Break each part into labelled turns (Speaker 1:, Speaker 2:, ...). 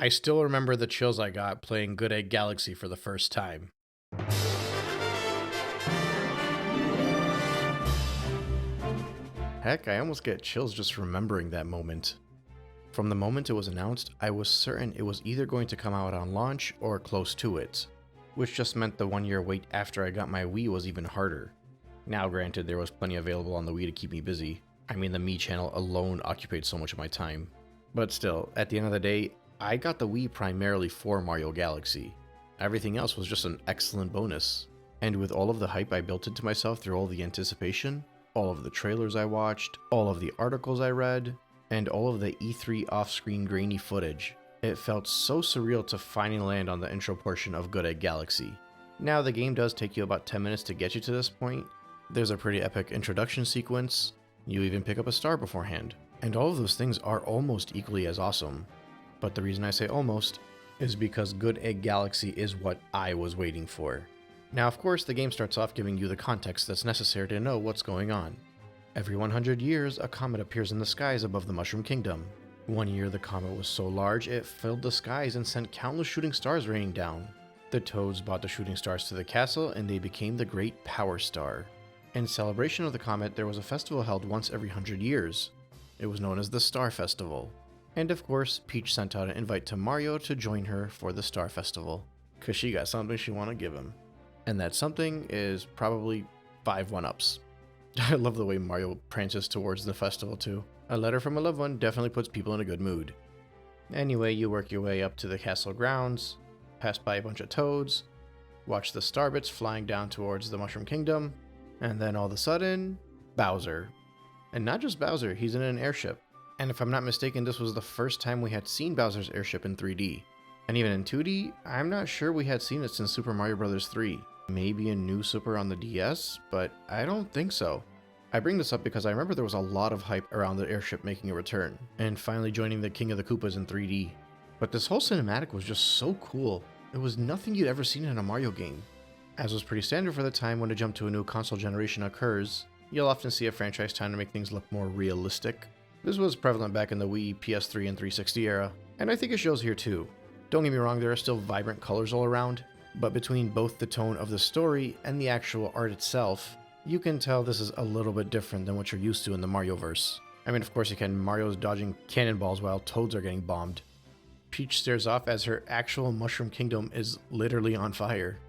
Speaker 1: I still remember the chills I got playing Good Egg Galaxy for the first time. Heck, I almost get chills just remembering that moment. From the moment it was announced, I was certain it was either going to come out on launch or close to it, which just meant the 1 year wait after I got my Wii was even harder. Now granted, there was plenty available on the Wii to keep me busy. I mean, the Mii channel alone occupied so much of my time. But still, at the end of the day, I got the Wii primarily for Mario Galaxy. Everything else was just an excellent bonus. And with all of the hype I built into myself through all the anticipation, all of the trailers I watched, all of the articles I read, and all of the E3 off-screen grainy footage, it felt so surreal to finally land on the intro portion of Good Egg Galaxy. Now the game does take you about 10 minutes to get you to this point. There's a pretty epic introduction sequence, you even pick up a star beforehand, and all of those things are almost equally as awesome. But the reason I say almost is because Good Egg Galaxy is what I was waiting for. Now of course the game starts off giving you the context that's necessary to know what's going on. Every 100 years, a comet appears in the skies above the Mushroom Kingdom. 1 year the comet was so large it filled the skies and sent countless shooting stars raining down. The Toads brought the shooting stars to the castle and they became the Great Power Star. In celebration of the comet, there was a festival held once every 100 years. It was known as the Star Festival. And of course, Peach sent out an invite to Mario to join her for the Star Festival, cause she got something she wanna give him. And that something is probably 5 1-ups. I love the way Mario prances towards the festival too. A letter from a loved one definitely puts people in a good mood. Anyway, you work your way up to the castle grounds, pass by a bunch of toads, watch the starbits flying down towards the Mushroom Kingdom, and then all of a sudden, Bowser. And not just Bowser, he's in an airship. And if I'm not mistaken, this was the first time we had seen Bowser's airship in 3D. And even in 2D, I'm not sure we had seen it since Super Mario Bros. 3. Maybe in New Super on the DS, but I don't think so. I bring this up because I remember there was a lot of hype around the airship making a return, and finally joining the King of the Koopas in 3D. But this whole cinematic was just so cool. It was nothing you'd ever seen in a Mario game. As was pretty standard for the time, when a jump to a new console generation occurs, you'll often see a franchise trying to make things look more realistic. This was prevalent back in the Wii, PS3, and 360 era, and I think it shows here too. Don't get me wrong, there are still vibrant colors all around, but between both the tone of the story and the actual art itself, you can tell this is a little bit different than what you're used to in the Marioverse. I mean, of course you can, Mario's dodging cannonballs while Toads are getting bombed. Peach stares off as her actual Mushroom Kingdom is literally on fire.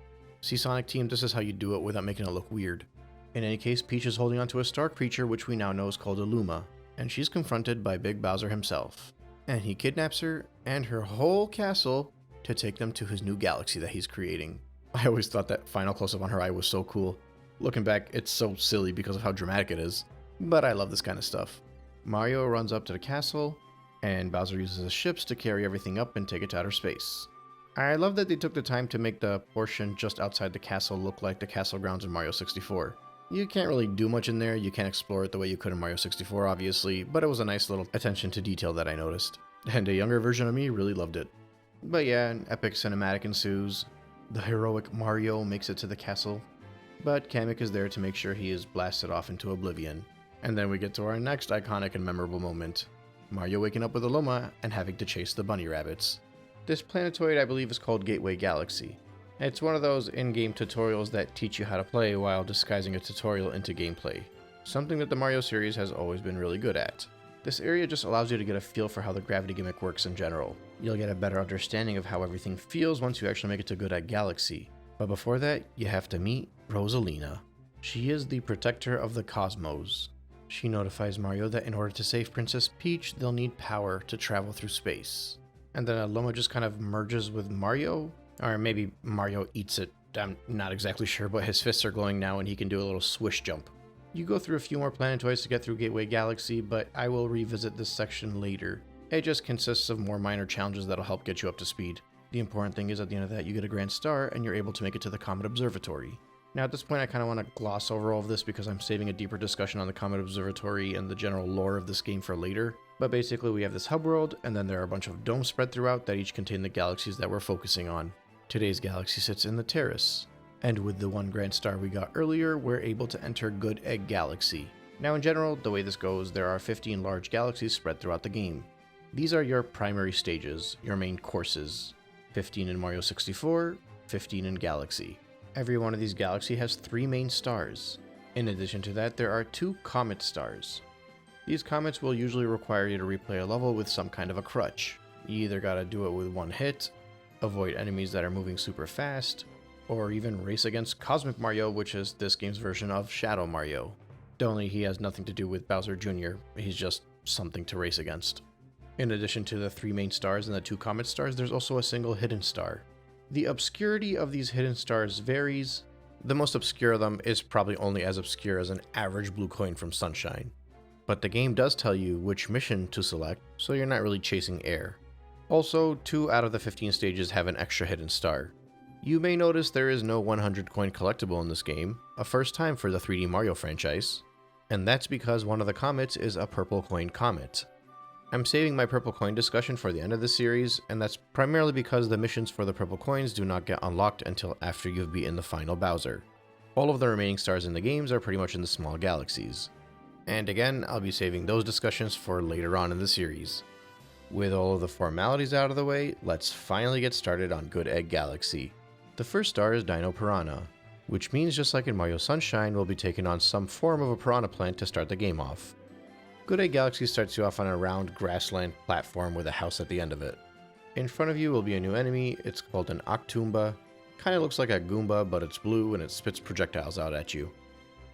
Speaker 1: See, Sonic Team, this is how you do it without making it look weird. In any case, Peach is holding onto a star creature which we now know is called a Luma, and she's confronted by Big Bowser himself. And he kidnaps her and her whole castle to take them to his new galaxy that he's creating. I always thought that final close-up on her eye was so cool. Looking back, it's so silly because of how dramatic it is, but I love this kind of stuff. Mario runs up to the castle, and Bowser uses his ships to carry everything up and take it to outer space. I love that they took the time to make the portion just outside the castle look like the castle grounds in Mario 64. You can't really do much in there, you can't explore it the way you could in Mario 64 obviously, but it was a nice little attention to detail that I noticed. And a younger version of me really loved it. But yeah, an epic cinematic ensues. The heroic Mario makes it to the castle, but Kamek is there to make sure he is blasted off into oblivion. And then we get to our next iconic and memorable moment. Mario waking up with a Luma and having to chase the bunny rabbits. This planetoid I believe is called Gateway Galaxy. It's one of those in-game tutorials that teach you how to play while disguising a tutorial into gameplay. Something that the Mario series has always been really good at. This area just allows you to get a feel for how the gravity gimmick works in general. You'll get a better understanding of how everything feels once you actually make it to Good Egg Galaxy. But before that, you have to meet Rosalina. She is the protector of the cosmos. She notifies Mario that in order to save Princess Peach, they'll need power to travel through space. And then a Luma just kind of merges with Mario, or maybe Mario eats it, I'm not exactly sure, but his fists are glowing now and he can do a little swish jump. You go through a few more planetoids to get through Gateway Galaxy, but I will revisit this section later. It just consists of more minor challenges that'll help get you up to speed. The important thing is at the end of that you get a grand star and you're able to make it to the Comet Observatory. Now at this point I kind of want to gloss over all of this because I'm saving a deeper discussion on the Comet Observatory and the general lore of this game for later. But basically we have this hub world and then there are a bunch of domes spread throughout that each contain the galaxies that we're focusing on. Today's galaxy sits in the Terrace. And with the one grand star we got earlier, we're able to enter Good Egg Galaxy. Now in general, the way this goes, there are 15 large galaxies spread throughout the game. These are your primary stages, your main courses. 15 in Mario 64, 15 in Galaxy. Every one of these Galaxy has 3 main stars. In addition to that, there are 2 Comet stars. These comets will usually require you to replay a level with some kind of a crutch. You either gotta do it with one hit, avoid enemies that are moving super fast, or even race against Cosmic Mario, which is this game's version of Shadow Mario. Only he has nothing to do with Bowser Jr., he's just something to race against. In addition to the 3 main stars and the 2 comet stars, there's also a single hidden star. The obscurity of these hidden stars varies. The most obscure of them is probably only as obscure as an average blue coin from Sunshine. But the game does tell you which mission to select, so you're not really chasing air. Also, 2 out of the 15 stages have an extra hidden star. You may notice there is no 100 coin collectible in this game, a first time for the 3D Mario franchise, and that's because one of the comets is a purple coin comet. I'm saving my purple coin discussion for the end of the series, and that's primarily because the missions for the purple coins do not get unlocked until after you've beaten the final Bowser. All of the remaining stars in the games are pretty much in the small galaxies. And again, I'll be saving those discussions for later on in the series. With all of the formalities out of the way, let's finally get started on Good Egg Galaxy. The first star is Dino Piranha, which means just like in Mario Sunshine, we'll be taking on some form of a piranha plant to start the game off. Good Egg Galaxy starts you off on a round grassland platform with a house at the end of it. In front of you will be a new enemy, it's called an Octoomba. Kinda looks like a Goomba, but it's blue and it spits projectiles out at you.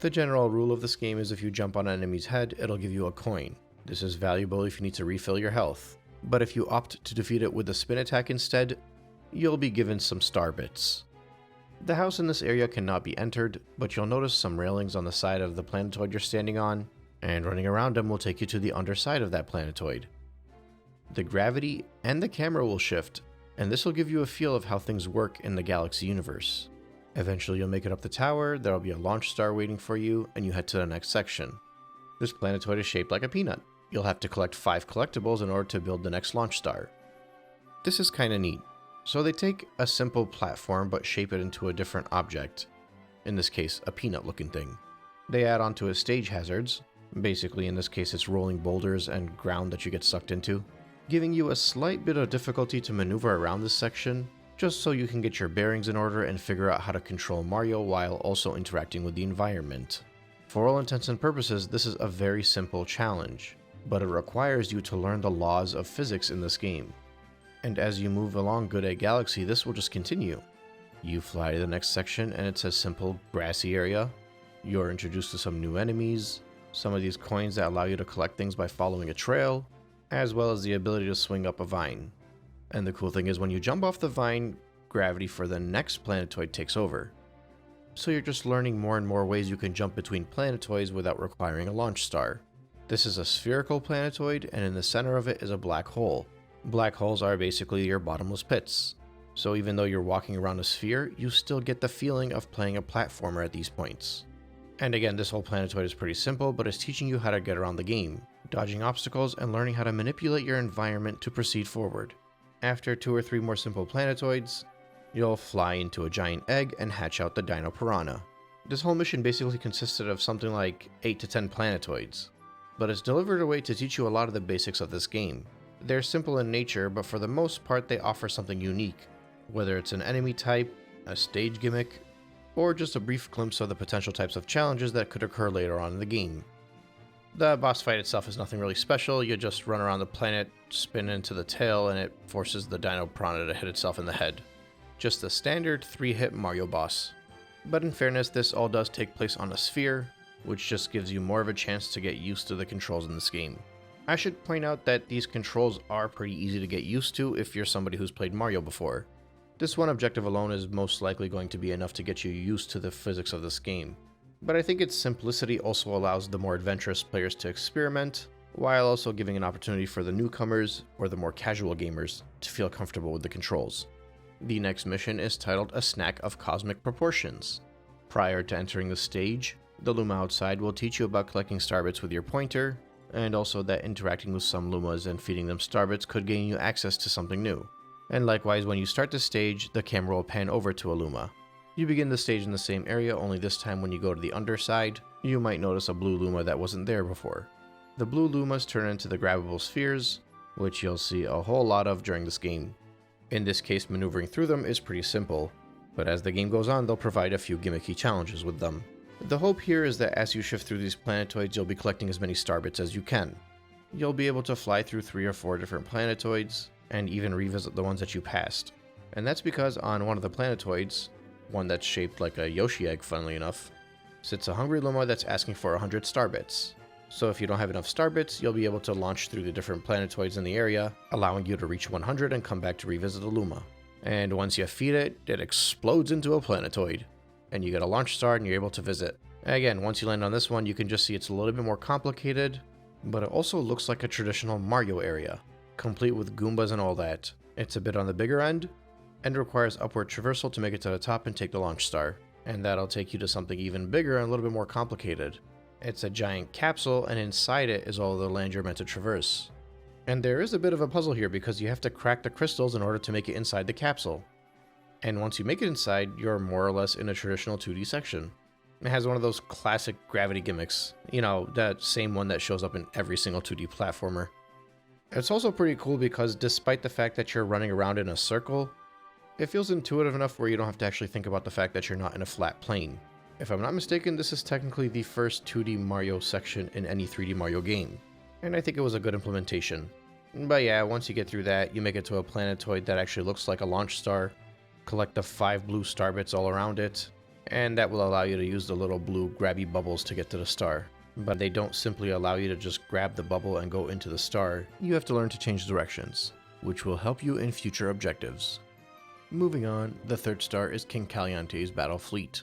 Speaker 1: The general rule of this game is if you jump on an enemy's head, it'll give you a coin. This is valuable if you need to refill your health. But if you opt to defeat it with a spin attack instead, you'll be given some star bits. The house in this area cannot be entered, but you'll notice some railings on the side of the planetoid you're standing on, and running around them will take you to the underside of that planetoid. The gravity and the camera will shift, and this will give you a feel of how things work in the Galaxy universe. Eventually you'll make it up the tower, there'll be a launch star waiting for you, and you head to the next section. This planetoid is shaped like a peanut. You'll have to collect 5 collectibles in order to build the next launch star. This is kinda neat. So they take a simple platform but shape it into a different object. In this case, a peanut looking thing. They add onto it stage hazards. Basically in this case it's rolling boulders and ground that you get sucked into, giving you a slight bit of difficulty to maneuver around this section, just so you can get your bearings in order and figure out how to control Mario while also interacting with the environment. For all intents and purposes, this is a very simple challenge, but it requires you to learn the laws of physics in this game. And as you move along Good Egg Galaxy, this will just continue. You fly to the next section and it's a simple grassy area. You're introduced to some new enemies, some of these coins that allow you to collect things by following a trail, as well as the ability to swing up a vine. And the cool thing is when you jump off the vine, gravity for the next planetoid takes over. So you're just learning more and more ways you can jump between planetoids without requiring a launch star. This is a spherical planetoid, and in the center of it is a black hole. Black holes are basically your bottomless pits. So even though you're walking around a sphere, you still get the feeling of playing a platformer at these points. And again, this whole planetoid is pretty simple, but it's teaching you how to get around the game, dodging obstacles and learning how to manipulate your environment to proceed forward. After 2 or 3 more simple planetoids, you'll fly into a giant egg and hatch out the Dino Piranha. This whole mission basically consisted of something like 8 to 10 planetoids, but it's delivered a way to teach you a lot of the basics of this game. They're simple in nature, but for the most part they offer something unique, whether it's an enemy type, a stage gimmick, or just a brief glimpse of the potential types of challenges that could occur later on in the game. The boss fight itself is nothing really special, you just run around the planet, spin into the tail, and it forces the Dino Piranha to hit itself in the head. Just the standard 3-hit Mario boss. But in fairness, this all does take place on a sphere, which just gives you more of a chance to get used to the controls in this game. I should point out that these controls are pretty easy to get used to if you're somebody who's played Mario before. This one objective alone is most likely going to be enough to get you used to the physics of this game. But I think its simplicity also allows the more adventurous players to experiment, while also giving an opportunity for the newcomers or the more casual gamers to feel comfortable with the controls. The next mission is titled A Snack of Cosmic Proportions. Prior to entering the stage, the Luma outside will teach you about collecting starbits with your pointer, and also that interacting with some Lumas and feeding them starbits could gain you access to something new. And likewise, when you start the stage, the camera will pan over to a Luma. You begin the stage in the same area, only this time when you go to the underside, you might notice a blue Luma that wasn't there before. The blue Lumas turn into the grabbable spheres, which you'll see a whole lot of during this game. In this case, maneuvering through them is pretty simple, but as the game goes on, they'll provide a few gimmicky challenges with them. The hope here is that as you shift through these planetoids, you'll be collecting as many star bits as you can. You'll be able to fly through 3 or 4 different planetoids, and even revisit the ones that you passed. And that's because on one of the planetoids, one that's shaped like a Yoshi egg funnily enough, sits a hungry Luma that's asking for 100 star bits. So if you don't have enough star bits, you'll be able to launch through the different planetoids in the area, allowing you to reach 100 and come back to revisit the Luma. And once you feed it, it explodes into a planetoid, and you get a launch star and you're able to visit. Again, once you land on this one, you can just see it's a little bit more complicated, but it also looks like a traditional Mario area, complete with Goombas and all that. It's a bit on the bigger end, and requires upward traversal to make it to the top and take the launch star. And that'll take you to something even bigger and a little bit more complicated. It's a giant capsule, and inside it is all the land you're meant to traverse. And there is a bit of a puzzle here because you have to crack the crystals in order to make it inside the capsule. And once you make it inside, you're more or less in a traditional 2D section. It has one of those classic gravity gimmicks, you know, that same one that shows up in every single 2D platformer. It's also pretty cool because despite the fact that you're running around in a circle, it feels intuitive enough where you don't have to actually think about the fact that you're not in a flat plane. If I'm not mistaken, this is technically the first 2D Mario section in any 3D Mario game, and I think it was a good implementation. But yeah, once you get through that, you make it to a planetoid that actually looks like a launch star, collect the 5 blue star bits all around it, and that will allow you to use the little blue grabby bubbles to get to the star. But they don't simply allow you to just grab the bubble and go into the star. You have to learn to change directions, which will help you in future objectives. Moving on, the third star is King Caliante's battle fleet.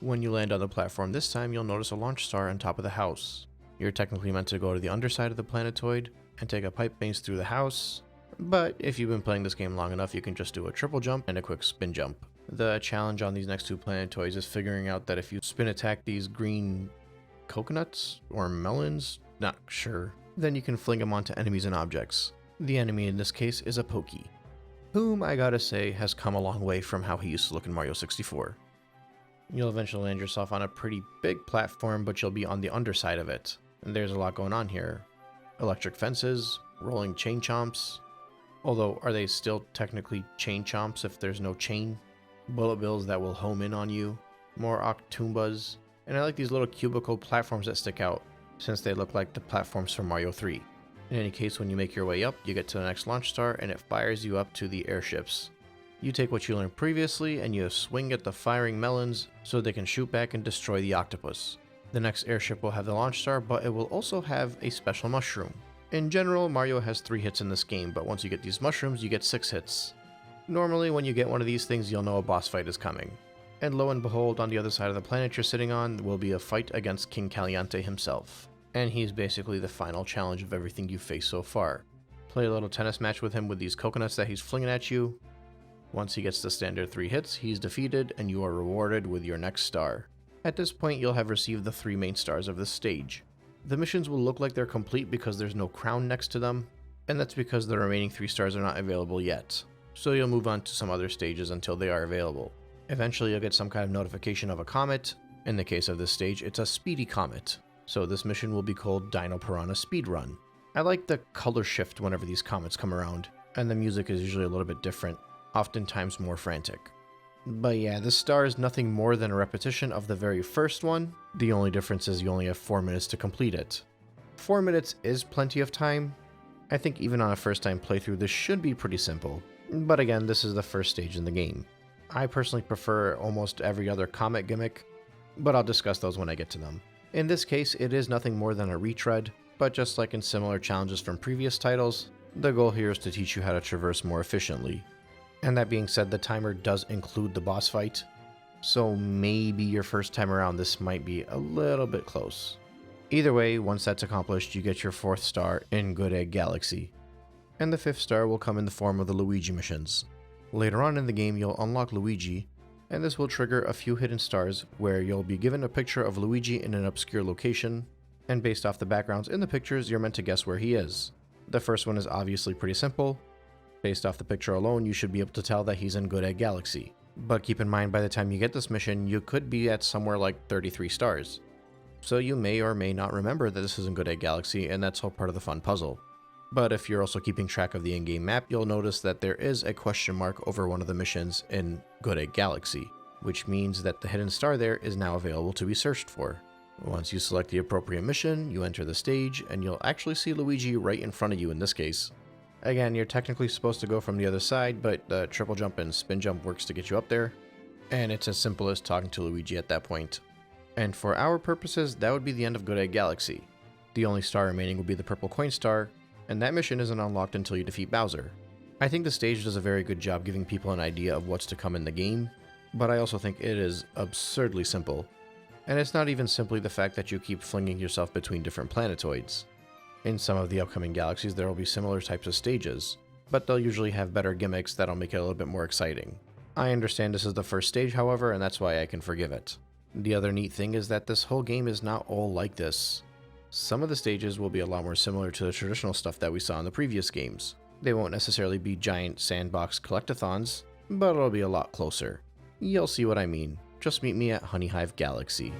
Speaker 1: When you land on the platform this time, you'll notice a launch star on top of the house. You're technically meant to go to the underside of the planetoid and take a pipe maze through the house, but if you've been playing this game long enough, you can just do a triple jump and a quick spin jump. The challenge on these next 2 planetoids is figuring out that if you spin attack these green coconuts or melons, not sure, then you can fling them onto enemies and objects. The enemy in this case is a Pokey, whom I gotta say has come a long way from how he used to look in Mario 64. You'll eventually land yourself on a pretty big platform, but you'll be on the underside of it. And there's a lot going on here. Electric fences, rolling chain chomps. Although, are they still technically chain chomps if there's no chain? Bullet bills that will home in on you. More Octoombas. And I like these little cubicle platforms that stick out, since they look like the platforms from Mario 3. In any case, when you make your way up, you get to the next launch star and it fires you up to the airships. You take what you learned previously and you swing at the firing melons so they can shoot back and destroy the octopus. The next airship will have the launch star, but it will also have a special mushroom. In general, Mario has 3 hits in this game, but once you get these mushrooms, you get 6 hits. Normally, when you get one of these things, you'll know a boss fight is coming. And lo and behold, on the other side of the planet you're sitting on will be a fight against King Caliante himself. And he's basically the final challenge of everything you've faced so far. Play a little tennis match with him with these coconuts that he's flinging at you. Once he gets the standard 3 hits, he's defeated and you are rewarded with your next star. At this point, you'll have received the 3 main stars of this stage. The missions will look like they're complete because there's no crown next to them, and that's because the remaining 3 stars are not available yet. So you'll move on to some other stages until they are available. Eventually you'll get some kind of notification of a comet. In the case of this stage, it's a speedy comet. So this mission will be called Dino Piranha Speedrun. I like the color shift whenever these comets come around, and the music is usually a little bit different, oftentimes more frantic. But yeah, this star is nothing more than a repetition of the very first one. The only difference is you only have 4 minutes to complete it. 4 minutes is plenty of time. I think even on a first time playthrough this should be pretty simple. But again, this is the first stage in the game. I personally prefer almost every other comet gimmick, but I'll discuss those when I get to them. In this case, it is nothing more than a retread, but just like in similar challenges from previous titles, the goal here is to teach you how to traverse more efficiently. And that being said, the timer does include the boss fight, so maybe your first time around this might be a little bit close. Either way, once that's accomplished, you get your 4th star in Good Egg Galaxy. And the 5th star will come in the form of the Luigi missions. Later on in the game, you'll unlock Luigi, and this will trigger a few hidden stars where you'll be given a picture of Luigi in an obscure location, and based off the backgrounds in the pictures, you're meant to guess where he is. The first one is obviously pretty simple. Based off the picture alone, you should be able to tell that he's in Good Egg Galaxy. But keep in mind, by the time you get this mission, you could be at somewhere like 33 stars. So you may or may not remember that this is in Good Egg Galaxy, and that's all part of the fun puzzle. But if you're also keeping track of the in-game map, you'll notice that there is a question mark over one of the missions in Good Egg Galaxy, which means that the hidden star there is now available to be searched for. Once you select the appropriate mission, you enter the stage, and you'll actually see Luigi right in front of you in this case. Again, you're technically supposed to go from the other side, but the triple jump and spin jump works to get you up there, and it's as simple as talking to Luigi at that point. And for our purposes, that would be the end of Good Egg Galaxy. The only star remaining would be the purple coin star, and that mission isn't unlocked until you defeat Bowser. I think the stage does a very good job giving people an idea of what's to come in the game, but I also think it is absurdly simple. And it's not even simply the fact that you keep flinging yourself between different planetoids. In some of the upcoming galaxies there will be similar types of stages, but they'll usually have better gimmicks that'll make it a little bit more exciting. I understand this is the first stage, however, and that's why I can forgive it. The other neat thing is that this whole game is not all like this. Some of the stages will be a lot more similar to the traditional stuff that we saw in the previous games. They won't necessarily be giant sandbox collectathons, but it'll be a lot closer. You'll see what I mean. Just meet me at Honey Hive Galaxy.